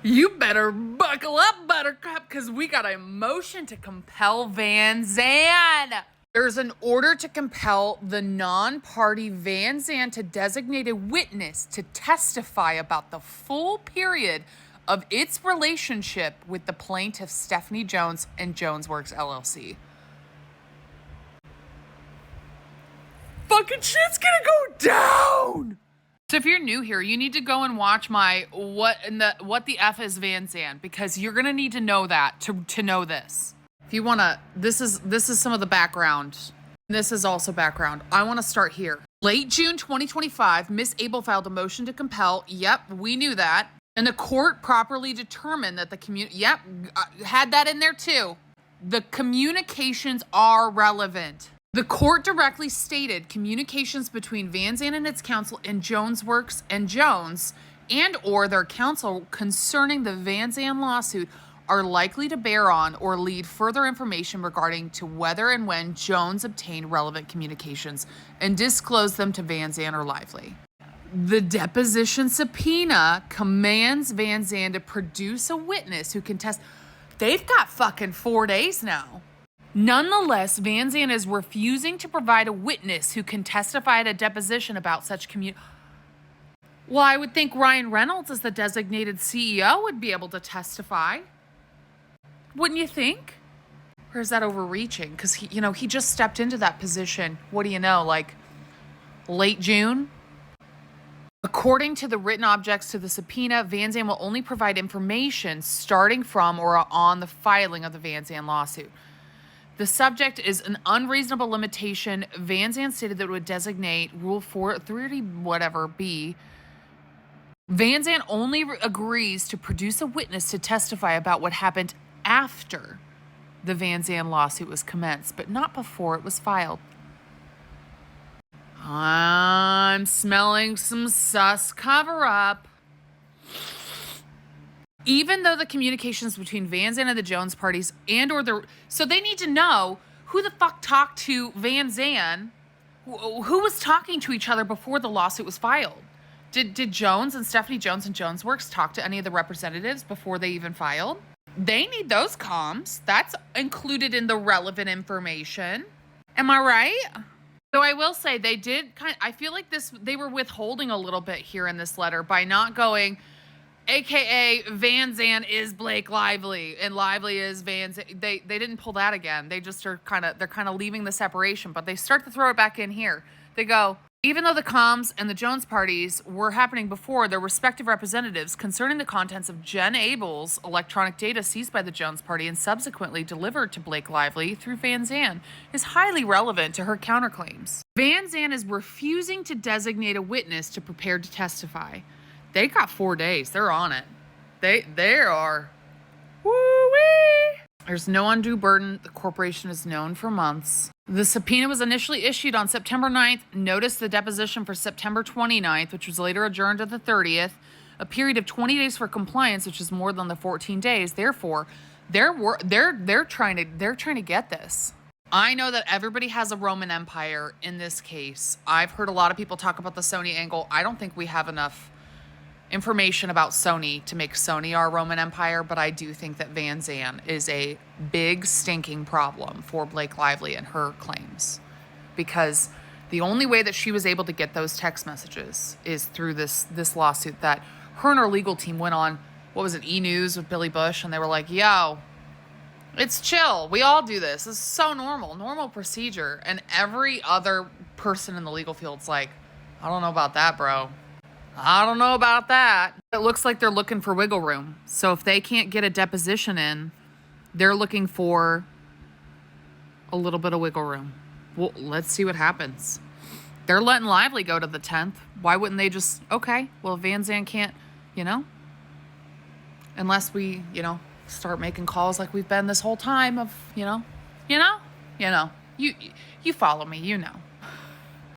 You better buckle up, Buttercup, because we got a motion to compel Vanzan. There's an order to compel the non-party Vanzan to designate a witness to testify about the full period of its relationship with the plaintiff Stephanie Jones and Jones Works LLC. Fucking shit's gonna go down. So if you're new here, you need to go and watch my what the F is Vanzan, because you're gonna need to know that to know this. If you wanna, this is some of the background. This is also background. I wanna start here. Late June 2025, Miss Abel filed a motion to compel. Yep, we knew that. And the court properly determined that the had that in there too. The communications are relevant. The court directly stated communications between Vanzan and its counsel and Jones Works and Jones and or their counsel concerning the Vanzan lawsuit are likely to bear on or lead further information regarding to whether and when Jones obtained relevant communications and disclosed them to Vanzan or Lively. The deposition subpoena commands Vanzan to produce a witness who can test. They've got fucking 4 days now. Nonetheless, Vanzan is refusing to provide a witness who can testify at a deposition about such Well, I would think Ryan Reynolds, as the designated CEO, would be able to testify. Wouldn't you think? Or is that overreaching? Because he just stepped into that position. What do you know, like late June? According to the written objects to the subpoena, Vanzan will only provide information starting from or on the filing of the Vanzan lawsuit. The subject is an unreasonable limitation. Vanzan stated that it would designate Rule 430 whatever B. Vanzan only agrees to produce a witness to testify about what happened after the Vanzan lawsuit was commenced, but not before it was filed. I'm smelling some sus cover-up. Even though the communications between Vanzan and the Jones parties so they need to know who the fuck talked to Vanzan, who was talking to each other before the lawsuit was filed. Did Jones and Stephanie Jones and Jones Works talk to any of the representatives before they even filed? They need those comms. That's included in the relevant information. Am I right? So I will say I feel like they were withholding a little bit here in this letter by not going, AKA Vanzan is Blake Lively and Lively is Vanzan. They didn't pull that again. They just they're kind of leaving the separation, but they start to throw it back in here. They go, even though the comms and the Jones parties were happening before their respective representatives concerning the contents of Jen Abel's electronic data seized by the Jones party and subsequently delivered to Blake Lively through Vanzan is highly relevant to her counterclaims. Vanzan is refusing to designate a witness to prepare to testify. They got 4 days. They're on it. They are. Woo-wee! There's no undue burden. The corporation is known for months. The subpoena was initially issued on September 9th. Notice the deposition for September 29th, which was later adjourned to the 30th. A period of 20 days for compliance, which is more than the 14 days. Therefore, they're trying to get this. I know that everybody has a Roman Empire in this case. I've heard a lot of people talk about the Sony angle. I don't think we have enough information about Sony to make Sony our Roman Empire, but I do think that Vanzan is a big stinking problem for Blake Lively and her claims, because the only way that she was able to get those text messages is through this lawsuit that her and her legal team went on, what was it, E! News with Billy Bush, and they were like, yo, it's chill, we all do this is so normal procedure, and every other person in the legal field's like, I don't know about that, bro. I don't know about that. It looks like they're looking for wiggle room. So if they can't get a deposition in, they're looking for a little bit of wiggle room. Well, let's see what happens. They're letting Lively go to the 10th. Why wouldn't they just, okay, well, Vanzan can't, unless we, start making calls like we've been this whole time of, you follow me,